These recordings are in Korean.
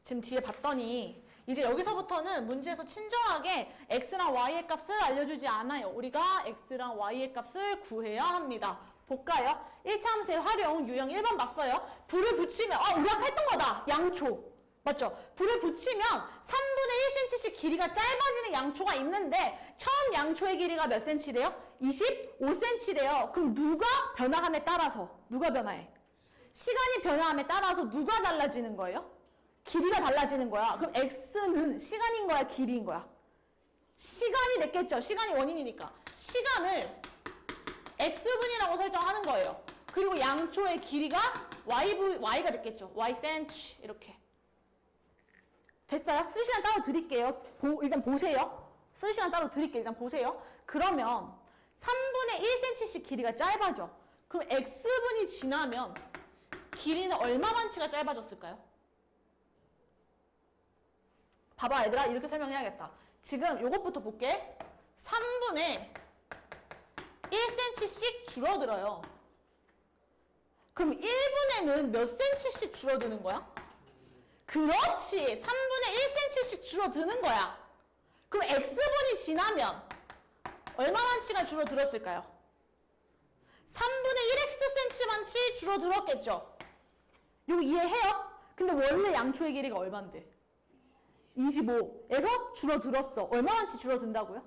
지금 뒤에 봤더니 이제 여기서부터는 문제에서 친절하게 x랑 y의 값을 알려주지 않아요. 우리가 x랑 y의 값을 구해야 합니다. 볼까요? 1차 함수의 활용 유형 1번 봤어요. 불을 붙이면 우리가 했던 거다. 양초. 맞죠? 불을 붙이면 3분의 1cm씩 길이가 짧아지는 양초가 있는데 처음 양초의 길이가 몇 cm래요? 25cm래요. 그럼 누가 변화함에 따라서 누가 변화해? 시간이 변화함에 따라서 누가 달라지는 거예요? 길이가 달라지는 거야. 그럼 x는 시간인 거야, 길이인 거야? 시간이 됐겠죠. 시간이 원인이니까. 시간을 x분이라고 설정하는 거예요. 그리고 양초의 길이가 y가 됐겠죠. ycm 이렇게. 됐어요? 쓸 시간 따로 드릴게요. 일단 보세요. 쓸 시간 따로 드릴게요. 일단 보세요. 그러면 3분의 1cm씩 길이가 짧아져. 그럼 x분이 지나면 길이는 얼마만치가 짧아졌을까요? 봐봐 얘들아, 이렇게 설명해야겠다. 지금 요것부터 볼게. 3분의 1cm씩 줄어들어요. 그럼 1분에는 몇 cm씩 줄어드는 거야? 그렇지. 3분의 1cm씩 줄어드는 거야. 그럼 x분이 지나면 얼마만치가 줄어들었을까요? 3분의 1xcm만치 줄어들었겠죠? 이거 이해해요? 근데 원래 양초의 길이가 얼만데? 25에서 줄어들었어. 얼마만치 줄어든다고요?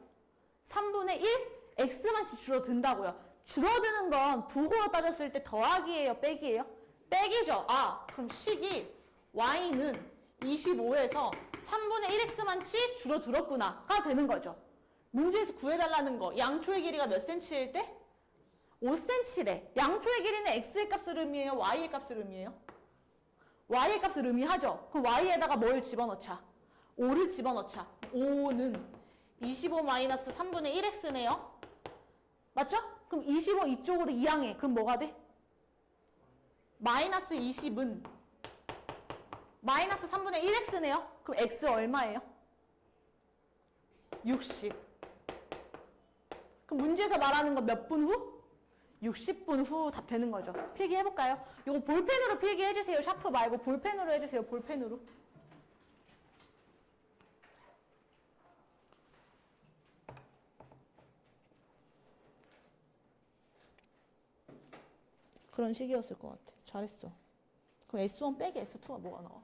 3분의 1 x만치 줄어든다고요. 줄어드는 건 부호로 따졌을 때 더하기예요, 빼기예요? 빼기죠. 그럼 식이 y는 25에서 3분의 1x만치 줄어들었구나가 되는 거죠. 문제에서 구해달라는 거. 양초의 길이가 몇 cm일 때? 5cm래. 양초의 길이는 x의 값을 의미해요? y의 값을 의미해요? y의 값을 의미하죠. 그럼 y에다가 뭘 집어넣자? 5를 집어넣자. 5는 25-3분의 1x네요. 맞죠? 그럼 25 이쪽으로 이항해. 그럼 뭐가 돼? 마이너스 20은 마이너스 3분의 1x네요. 그럼 x 얼마예요? 60. 그럼 문제에서 말하는 거 몇 분 후? 60분 후 답 되는 거죠. 필기해볼까요? 이거 볼펜으로 필기해주세요. 샤프 말고 볼펜으로 해주세요. 볼펜으로. 그런 식이었을 것 같아. 잘했어. 그럼 S1 빼기 S2가 뭐가 나와?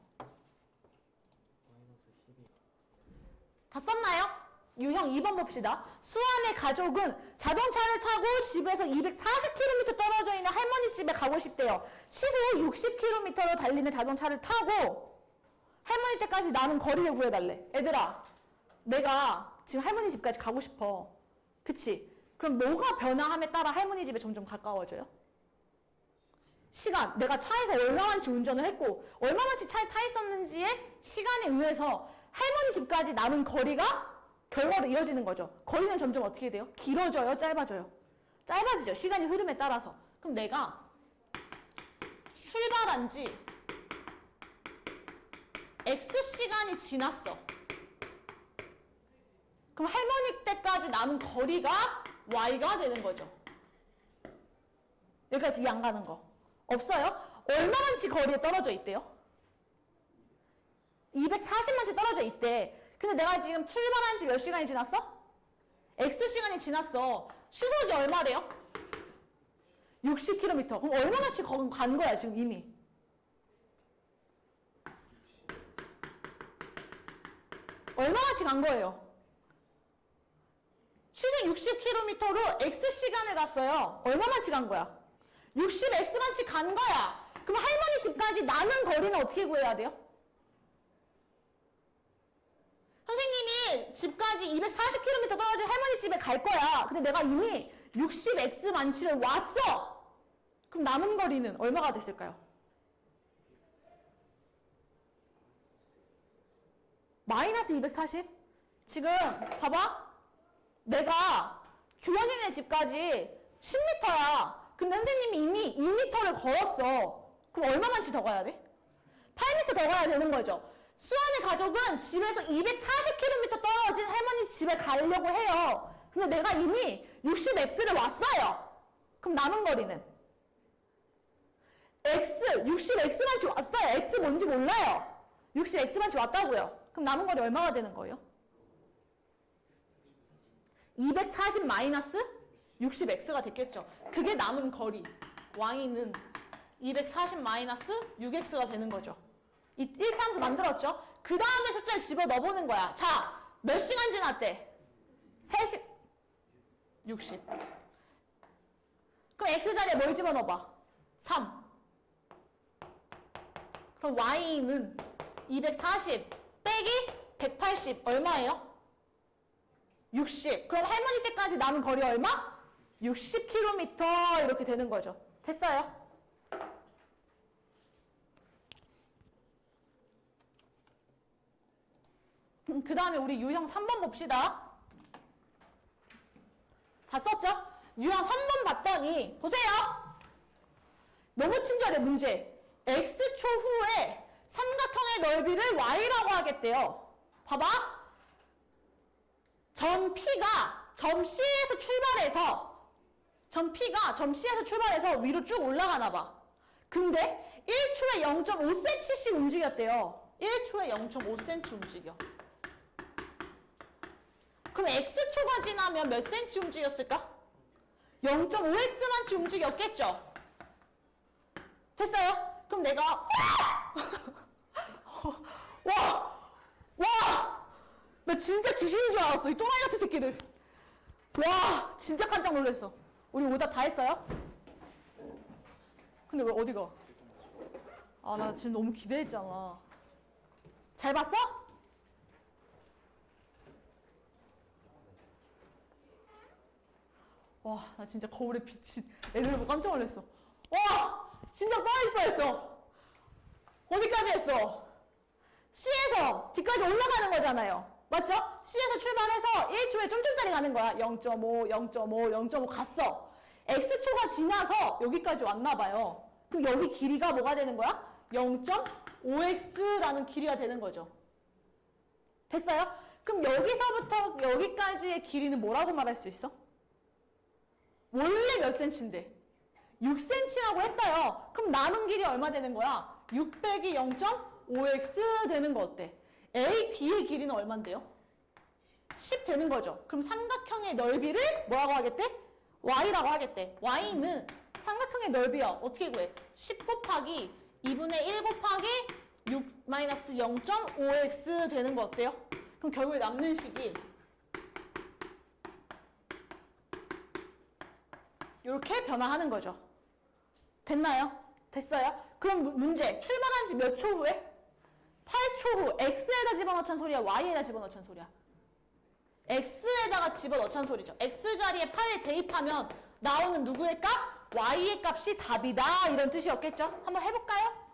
다 썼나요? 유형 2번 봅시다. 수환의 가족은 자동차를 타고 집에서 240km 떨어져 있는 할머니 집에 가고 싶대요. 시속 60km로 달리는 자동차를 타고 할머니 댁까지 남은 거리를 구해달래. 얘들아, 내가 지금 할머니 집까지 가고 싶어. 그치? 그럼 뭐가 변화함에 따라 할머니 집에 점점 가까워져요? 시간, 내가 차에서 얼마만치 운전을 했고 얼마만치 차에 타 있었는지의 시간에 의해서 할머니 집까지 남은 거리가 결과로 이어지는 거죠. 거리는 점점 어떻게 돼요? 길어져요? 짧아져요? 짧아지죠. 시간의 흐름에 따라서. 그럼 내가 출발한 지 X시간이 지났어. 그럼 할머니 때까지 남은 거리가 Y가 되는 거죠. 여기까지 이해 안 가는 거. 없어요? 얼마만치 거리에 떨어져 있대요? 240만치 떨어져 있대. 근데 내가 지금 출발한 지 몇 시간이 지났어? X시간이 지났어. 시속이 얼마래요? 60km. 그럼 얼마만치 간 거야, 지금 이미? 얼마만치 간 거예요? 시속 60km로 X시간을 갔어요. 얼마만치 간 거야? 60X만치 간 거야. 그럼 할머니 집까지 남은 거리는 어떻게 구해야 돼요? 선생님이 집까지 240km 떨어진 할머니 집에 갈 거야. 근데 내가 이미 60X만치를 왔어. 그럼 남은 거리는 얼마가 됐을까요? 마이너스 240? 지금 봐봐. 내가 규원이네 집까지 10m야. 근데 선생님이 이미 2m를 걸었어. 그럼 얼마만치 더 가야 돼? 8m 더 가야 되는 거죠. 수환의 가족은 집에서 240km 떨어진 할머니 집에 가려고 해요. 근데 내가 이미 60X를 왔어요. 그럼 남은 거리는? X, 60X만치 왔어요. X 뭔지 몰라요. 60x만치 왔다고요. 그럼 남은 거리 얼마가 되는 거예요? 240 마이너스 60x가 됐겠죠. 그게 남은 거리. y는 240 마이너스 6x가 되는 거죠. 이 1차 함수 만들었죠? 그 다음에 숫자를 집어 넣어보는 거야. 자, 몇 시간 지났대? 3시, 60. 그럼 x자리에 뭘 집어넣어봐? 3. 그럼 y는 240 빼기 180 얼마예요? 60. 그럼 할머니 때까지 남은 거리 얼마? 60km 이렇게 되는 거죠. 됐어요? 그 다음에 우리 유형 3번 봅시다. 다 썼죠? 유형 3번 봤더니 보세요. 너무 친절해 문제. x초 후에 삼각형의 넓이를 y라고 하겠대요. 봐봐. 점 P가 점 C에서 출발해서 위로 쭉 올라가나 봐. 근데 1초에 0.5cm씩 움직였대요. 1초에 0.5cm 움직여. 그럼 x초가 지나면 몇 cm 움직였을까? 0.5x만치 움직였겠죠? 됐어요? 그럼 내가 나 진짜 귀신인 줄 알았어. 이 또라이 같은 새끼들. 와, 진짜 깜짝 놀랐어. 우리 오답 다 했어요? 근데 왜 어디가? 아, 나 지금 너무 기대했잖아. 잘 봤어? 와, 나 진짜 거울에 비친 애들 보고 깜짝 놀랐어. 와, 진짜 빠질 뻔했어. 어디까지 했어? C에서 D까지 올라가는 거잖아요. 맞죠? C에서 출발해서 1초에 쫌쫌짜리 가는 거야. 0.5, 0.5, 0.5 갔어. X초가 지나서 여기까지 왔나 봐요. 그럼 여기 길이가 뭐가 되는 거야? 0.5x라는 길이가 되는 거죠. 됐어요? 그럼 여기서부터 여기까지의 길이는 뭐라고 말할 수 있어? 원래 몇 cm인데? 6cm라고 했어요. 그럼 남은 길이 얼마 되는 거야? 6 빼기 0.5x 되는 거 어때? AD의 길이는 얼만데요? 10 되는 거죠. 그럼 삼각형의 넓이를 뭐라고 하겠대? y라고 하겠대. y는 삼각형의 넓이야. 어떻게 구해? 10 곱하기 2분의 1 곱하기 6 마이너스 0.5x 되는 거 어때요? 그럼 결국에 남는 식이 이렇게 변화하는 거죠. 됐나요? 됐어요? 그럼 문제. 출발한 지 몇 초 후에? 8초 후. x에다 집어넣자는 소리야? y에다 집어넣자는 소리야? x에다가 집어넣자는 소리죠. x자리에 8을 대입하면 나오는 누구의 값? y의 값이 답이다. 이런 뜻이었겠죠? 한번 해볼까요?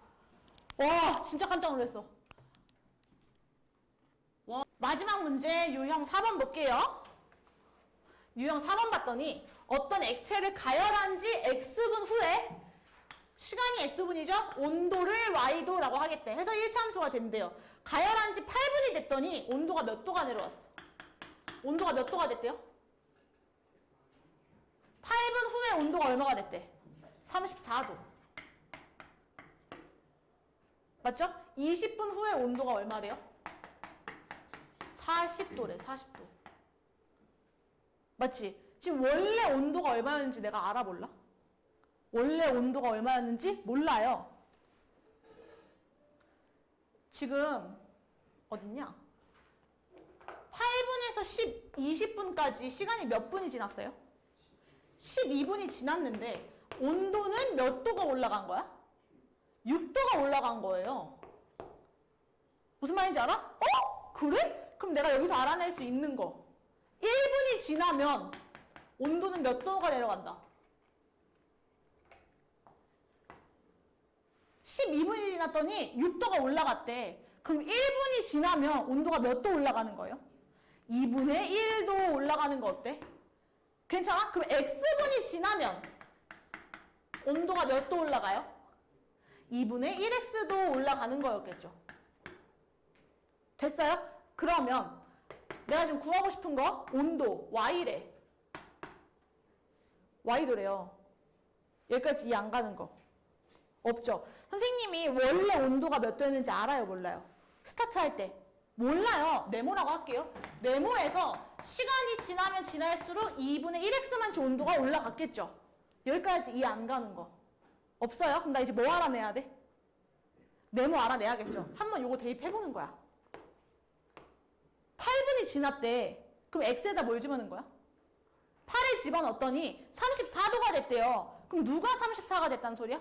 와, 진짜 깜짝 놀랐어. 와. 마지막 문제 유형 4번 볼게요. 유형 4번 봤더니 어떤 액체를 가열한 지 x분 후에 시간이 x분이죠? 온도를 y도라고 하겠대. 해서 1차 함수가 된대요. 가열한 지 8분이 됐더니 온도가 몇 도가 내려왔어? 온도가 몇 도가 됐대요? 8분 후에 온도가 얼마가 됐대? 34도. 맞죠? 20분 후에 온도가 얼마래요? 40도래, 40도. 맞지? 지금 원래 온도가 얼마였는지 내가 알아볼라? 원래 온도가 얼마였는지 몰라요. 지금 어딨냐? 8분에서 20분까지 시간이 몇 분이 지났어요? 12분이 지났는데 온도는 몇 도가 올라간 거야? 6도가 올라간 거예요. 무슨 말인지 알아? 어? 그래? 그럼 내가 여기서 알아낼 수 있는 거. 1분이 지나면 온도는 몇 도가 내려간다? 12분이 지났더니 6도가 올라갔대. 그럼 1분이 지나면 온도가 몇 도 올라가는 거예요? 2분의 1도 올라가는 거 어때? 괜찮아? 그럼 x분이 지나면 온도가 몇 도 올라가요? 2분의 1x도 올라가는 거였겠죠. 됐어요? 그러면 내가 지금 구하고 싶은 거 온도 y래. y도래요. 여기까지 이해 안 가는 거 없죠? 선생님이 원래 온도가 몇 도였는지 알아요? 몰라요? 스타트할 때 몰라요. 네모라고 할게요. 네모에서 시간이 지나면 지날수록 2분의 1x만치 온도가 올라갔겠죠. 여기까지 이해 안 가는 거 없어요? 그럼 나 이제 뭐 알아내야 돼? 네모 알아내야겠죠. 한번 요거 대입해보는 거야. 8분이 지났대. 그럼 x에다 뭘 집어넣는 거야? 8을 집어넣었더니 34도가 됐대요. 그럼 누가 34가 됐다는 소리야?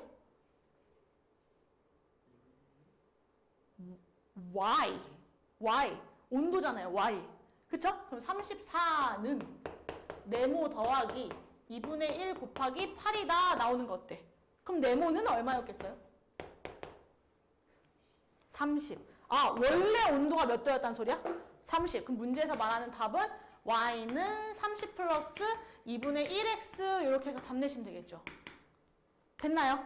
Y. 온도잖아요. Y. 그쵸? 그럼 34는 네모 더하기 2분의 1 곱하기 8이다 나오는 거 어때? 그럼 네모는 얼마였겠어요? 30. 아, 원래 온도가 몇 도였다는 소리야? 30. 그럼 문제에서 말하는 답은 y는 30 플러스 2분의 1x 이렇게 해서 답 내시면 되겠죠. 됐나요?